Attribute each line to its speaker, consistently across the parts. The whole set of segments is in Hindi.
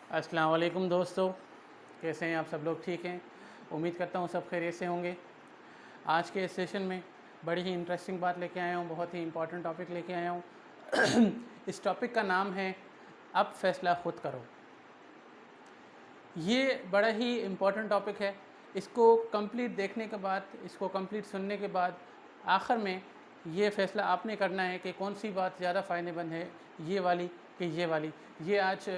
Speaker 1: अस्सलाम वालेकुम दोस्तों, कैसे हैं आप सब लोग? ठीक हैं? उम्मीद करता हूँ सब खैरियत से होंगे। आज के इस सेशन में बड़ी ही इंटरेस्टिंग बात लेके आया हूँ, बहुत ही इम्पोर्टेंट टॉपिक लेके आया हूँ। इस टॉपिक का नाम है अब फैसला खुद करो। ये बड़ा ही इम्पोर्टेंट टॉपिक है। इसको कंप्लीट देखने के बाद, इसको कंप्लीट सुनने के बाद आखिर में ये फ़ैसला आपने करना है कि कौन सी बात ज़्यादा फ़ायदेमंद है, ये वाली कि ये वाली। ये आज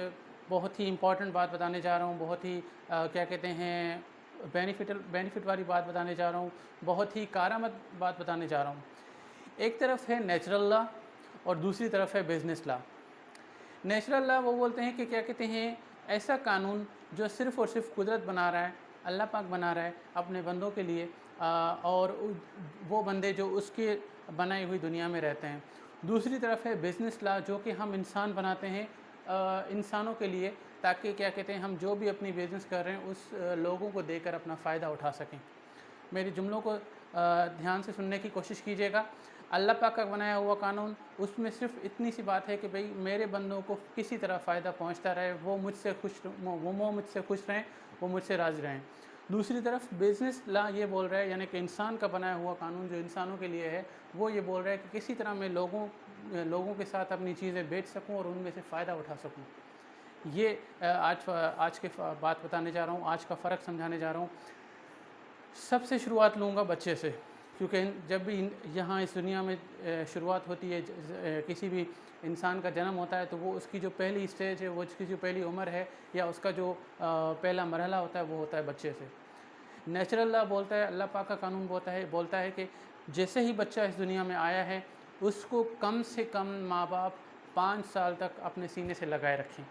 Speaker 1: बहुत ही इम्पोर्टेंट बात बताने जा रहा हूँ, बहुत ही क्या कहते हैं बेनिफिट वाली बात बताने जा रहा हूँ, बहुत ही कारामद बात बताने जा रहा हूँ। एक तरफ है नेचुरल लॉ और दूसरी तरफ है बिज़नेस लॉ। नेचुरल लॉ वो बोलते हैं कि क्या कहते हैं, ऐसा कानून जो सिर्फ़ और सिर्फ कुदरत बना रहा है, अल्लाह पाक बना रहा है अपने बंदों के लिए, और वो बंदे जो उसके बनाई हुई दुनिया में रहते हैं। दूसरी तरफ है बिज़नेस लॉ जो कि हम इंसान बनाते हैं इंसानों के लिए, ताकि क्या कहते हैं हम जो भी अपनी बिज़नेस कर रहे हैं उस लोगों को देकर अपना फ़ायदा उठा सकें। मेरी जुमलों को ध्यान से सुनने की कोशिश कीजिएगा। अल्लाह पाक का बनाया हुआ कानून, उसमें सिर्फ़ इतनी सी बात है कि भई मेरे बंदों को किसी तरह फ़ायदा पहुंचता रहे, वो मुझसे खुश रहें, वो मुझसे राज़ी रहें। दूसरी तरफ बिज़नेस लॉ ये बोल रहा है, यानी कि इंसान का बनाया हुआ कानून जो इंसानों के लिए है, वो ये बोल रहा है कि किसी तरह मैं लोगों के साथ अपनी चीज़ें बेच सकूँ और उनमें से फ़ायदा उठा सकूँ। ये आज के बात बताने जा रहा हूँ, आज का फ़र्क समझाने जा रहा हूँ। सबसे शुरुआत लूँगा बच्चे से, क्योंकि जब भी यहाँ इस दुनिया में शुरुआत होती है, किसी भी इंसान का जन्म होता है, तो वो उसकी जो पहली स्टेज है, वो उसकी जो पहली उम्र है, या उसका जो पहला मरहला होता है, वो होता है बच्चे से। नेचुरल लॉ बोलता है, अल्लाह पाक का कानून बोलता है कि जैसे ही बच्चा इस दुनिया में आया है, उसको कम से कम माँ बाप 5 साल तक अपने सीने से लगाए रखें।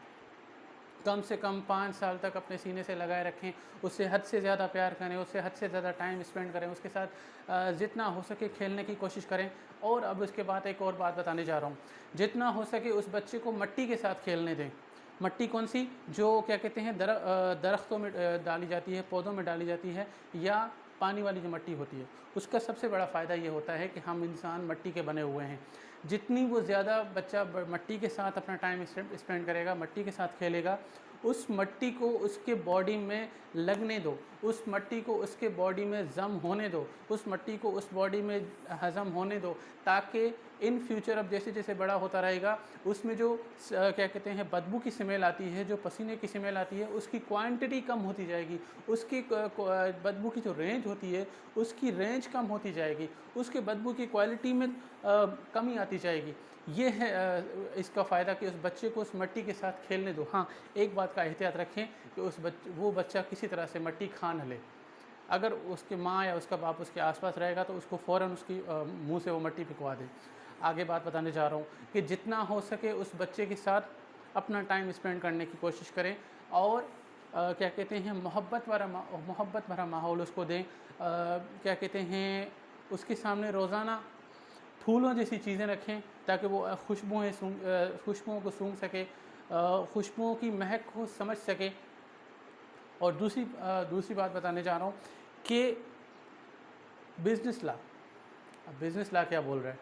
Speaker 1: कम से कम 5 साल तक अपने सीने से लगाए रखें, उससे हद से ज़्यादा प्यार करें, उससे हद से ज़्यादा टाइम स्पेंड करें, उसके साथ जितना हो सके खेलने की कोशिश करें। और अब उसके बाद एक और बात बताने जा रहा हूँ, जितना हो सके उस बच्चे को मिट्टी के साथ खेलने दें। मिट्टी कौन सी? जो क्या कहते हैं दरख्तों में डाली जाती है, पौधों में डाली जाती है, या पानी वाली जो मिट्टी होती है। उसका सबसे बड़ा फ़ायदा ये होता है कि हम इंसान मिट्टी के बने हुए हैं। जितनी वो ज़्यादा बच्चा मिट्टी के साथ अपना टाइम स्पेंड करेगा, मिट्टी के साथ खेलेगा, उस मिट्टी को उसके बॉडी में लगने दो, उस मिट्टी को उसके बॉडी में जम होने दो, उस मिट्टी को उस बॉडी में हज़म होने दो, ताकि इन फ्यूचर अब जैसे जैसे बड़ा होता रहेगा, उसमें जो क्या कहते हैं बदबू की स्मेल आती है, जो पसीने की स्मेल आती है, उसकी क्वांटिटी कम होती जाएगी, उसकी बदबू की जो रेंज होती है, उसकी रेंज कम होती जाएगी, उसके बदबू की क्वालिटी में कमी आती जाएगी। ये है इसका फ़ायदा कि उस बच्चे को उस मिट्टी के साथ खेलने दो। हाँ, एक बात का एहतियात रखें कि वो बच्चा किसी तरह से मिट्टी खा न ले। अगर उसकी माँ या उसका बाप उसके आस-पास रहेगा, तो उसको फ़ौरन उसकी मुँह से वो मिट्टी फेंकवा दें। आगे बात बताने जा रहा हूँ कि जितना हो सके उस बच्चे के साथ अपना टाइम स्पेंड करने की कोशिश करें, और क्या कहते हैं मोहब्बत भरा माहौल उसको दें। क्या कहते हैं, उसके सामने रोज़ाना फूलों जैसी चीज़ें रखें, ताकि वो खुशबुओं को सूंघ सके, खुशबुओं की महक को समझ सके। और दूसरी बात बताने जा रहा हूँ कि बिज़नेस लॉ। अब बिज़नेस लॉ क्या बोल रहा है?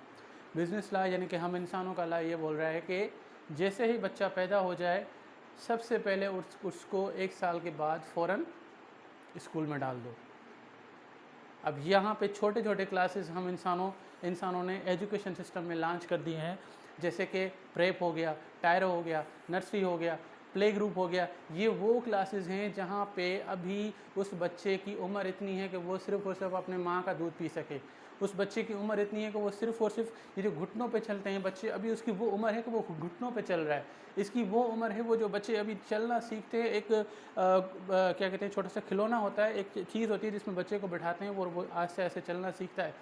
Speaker 1: बिज़नेस लॉ यानी कि हम इंसानों का लॉ ये बोल रहा है कि जैसे ही बच्चा पैदा हो जाए, सबसे पहले उसको 1 साल के बाद फ़ौरन स्कूल में डाल दो। अब यहाँ पे छोटे छोटे क्लासेस हम इंसानों ने एजुकेशन सिस्टम में लॉन्च कर दिए हैं, जैसे कि प्रेप हो गया, टायरो हो गया, नर्सरी हो गया, प्ले ग्रुप हो गया। ये वो क्लासेस हैं जहाँ पे अभी उस बच्चे की उम्र इतनी है कि वो सिर्फ़ और सिर्फ अपने माँ का दूध पी सके। उस बच्चे की उम्र इतनी है कि वो सिर्फ़ और सिर्फ ये जो घुटनों पे चलते हैं बच्चे, अभी उसकी वो उम्र है कि वो घुटनों पे चल रहा है। इसकी वो उम्र है, वो जो बच्चे अभी चलना सीखते हैं, एक क्या कहते हैं छोटा सा खिलौना होता है, एक चीज़ होती है जिसमें बच्चे को बैठाते हैं, वो ऐसे ऐसे चलना सीखता है।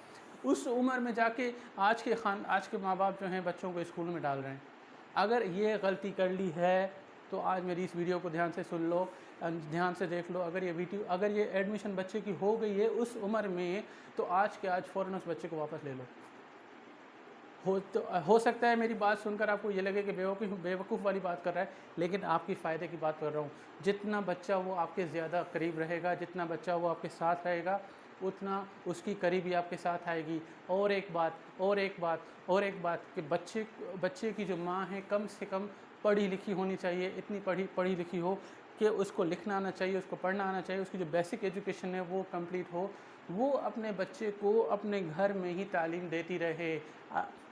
Speaker 1: उस उम्र में जाके आज के माँ बाप जो हैं बच्चों को स्कूल में डाल रहे हैं। अगर ये गलती कर ली है, तो आज मेरी इस वीडियो को ध्यान से सुन लो, ध्यान से देख लो। अगर ये एडमिशन बच्चे की हो गई है उस उम्र में, तो आज के आज फ़ौरन उस बच्चे को वापस ले लो। हो सकता है मेरी बात सुनकर आपको ये लगे कि बेवकूफ़ वाली बात कर रहा है, लेकिन आपकी फ़ायदे की बात कर रहा हूँ। जितना बच्चा वो आपके ज़्यादा करीब रहेगा, जितना बच्चा वो आपके साथ रहेगा, उतना उसकी करीबी आपके साथ आएगी। और एक बात और एक बात और एक बात कि बच्चे की जो माँ है कम से कम पढ़ी लिखी होनी चाहिए, इतनी पढ़ी लिखी हो कि उसको लिखना आना चाहिए, उसको पढ़ना आना चाहिए, उसकी जो बेसिक एजुकेशन है वो कंप्लीट हो। वो अपने बच्चे को अपने घर में ही तालीम देती रहे,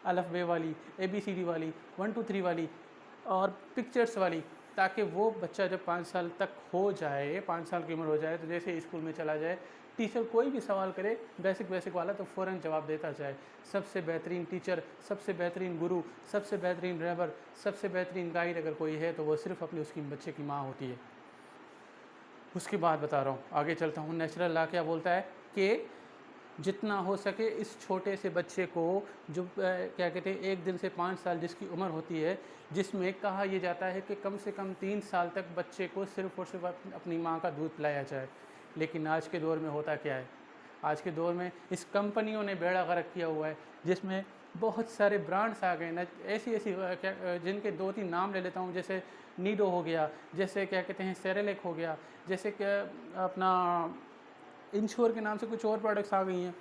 Speaker 1: अलफ बे वाली, ABCD वाली, 1 2 3 वाली और पिक्चर्स वाली, ताकि वो बच्चा जब 5 साल तक हो जाए, 5 साल की उम्र हो जाए, तो जैसे स्कूल में चला जाए, टीचर कोई भी सवाल करे बेसिक वाला तो फ़ौरन जवाब देता जाए। सबसे बेहतरीन टीचर, सबसे बेहतरीन गुरु, सबसे बेहतरीन रहबर, सबसे बेहतरीन गाइड अगर कोई है तो वो सिर्फ़ अपने उसकी बच्चे की माँ होती है। उसकी बात बता रहा हूँ, आगे चलता हूँ। नेचुरल लॉ क्या बोलता है कि जितना हो सके इस छोटे से बच्चे को, जो क्या कहते हैं 1 दिन से 5 साल जिसकी उम्र होती है, जिसमें कहा यह जाता है कि कम से कम 3 साल तक बच्चे को सिर्फ़ और सिर्फ अपनी माँ का दूध पिलाया जाए। लेकिन आज के दौर में होता क्या है, आज के दौर में इस कंपनियों ने बेड़ा गर्क किया हुआ है, जिसमें बहुत सारे ब्रांड्स आ गए ना, ऐसी क्या जिनके 2-3 नाम ले लेता हूँ, जैसे नीडो हो गया, जैसे क्या कहते हैं सेरेलेक हो गया, जैसे क्या अपना इंश्योर के नाम से कुछ और प्रोडक्ट्स आ गई हैं।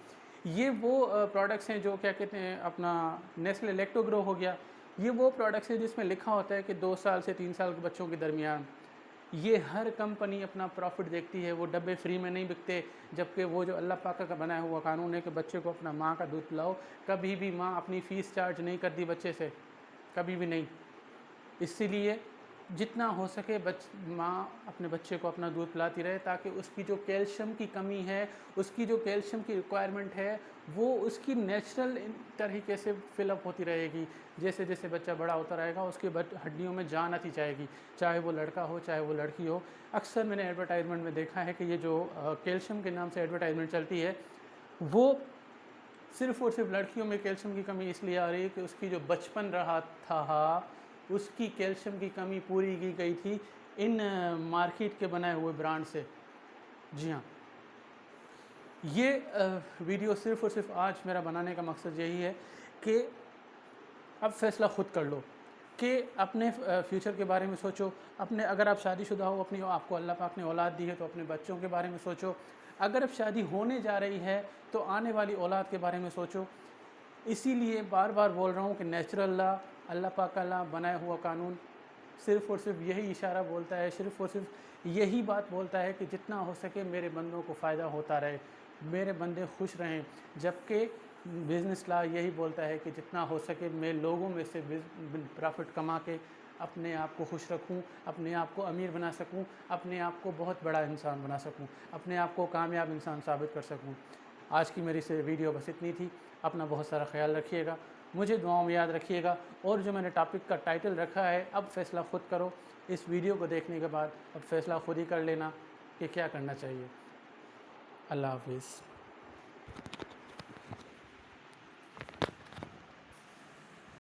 Speaker 1: ये वो प्रोडक्ट्स हैं जो क्या कहते हैं अपना नेस्ले लैक्टोग्रो हो गया, ये वो प्रोडक्ट्स हैं जिसमें लिखा होता है कि 2 साल से 3 साल के बच्चों के दरमियान। ये हर कंपनी अपना प्रॉफिट देखती है, वो डब्बे फ्री में नहीं बिकते, जबकि वो जो अल्लाह पाक का बनाया हुआ कानून है कि बच्चे को अपना माँ का दूध पिलाओ। कभी भी माँ अपनी फ़ीस चार्ज नहीं करती बच्चे से, कभी भी नहीं। इसीलिए जितना हो सके माँ अपने बच्चे को अपना दूध पिलाती रहे, ताकि उसकी जो कैल्शियम की कमी है, उसकी जो कैल्शियम की रिक्वायरमेंट है, वो उसकी नेचुरल तरीके से फिलअप होती रहेगी। जैसे जैसे बच्चा बड़ा होता रहेगा उसकी हड्डियों में जान आती जाएगी, चाहे वो लड़का हो चाहे वो लड़की हो। अक्सर मैंने एडवर्टाइजमेंट में देखा है कि ये जो कैल्शियम के नाम से एडवर्टाइजमेंट चलती है, वो सिर्फ़ और सिर्फ लड़कियों में कैल्शियम की कमी इसलिए आ रही है कि उसकी जो बचपन रहा था, उसकी कैल्शियम की कमी पूरी की गई थी इन मार्केट के बनाए हुए ब्रांड से। जी हाँ, ये वीडियो सिर्फ़ और सिर्फ आज मेरा बनाने का मकसद यही है कि अब फ़ैसला ख़ुद कर लो कि अपने फ्यूचर के बारे में सोचो। अपने अगर आप शादीशुदा हो, आपको अल्लाह पाक ने औलाद दी है, तो अपने बच्चों के बारे में सोचो। अगर अब शादी होने जा रही है तो आने वाली औलाद के बारे में सोचो। इसीलिए बार बार बोल रहा हूँ कि नेचुरल लॉ, अल्लाह पाक का लॉ, बनाया हुआ कानून सिर्फ़ और सिर्फ यही इशारा बोलता है, सिर्फ़ और सिर्फ यही बात बोलता है कि जितना हो सके मेरे बंदों को फ़ायदा होता रहे, मेरे बंदे खुश रहें। जबकि बिज़नेस लॉ यही बोलता है कि जितना हो सके मैं लोगों में से प्रॉफिट कमा के अपने आप को खुश रखूं, अपने आप को अमीर बना सकूं, अपने आप को बहुत बड़ा इंसान बना सकूं, अपने आप को कामयाब इंसान साबित कर सकूं। आज की मेरी से वीडियो बस इतनी थी। अपना बहुत सारा ख्याल रखिएगा, मुझे दुआओं में याद रखिएगा। और जो मैंने टॉपिक का टाइटल रखा है, अब फ़ैसला ख़ुद करो, इस वीडियो को देखने के बाद अब फ़ैसला ख़ुद ही कर लेना कि क्या करना चाहिए। अल्लाह हाफ़िज़।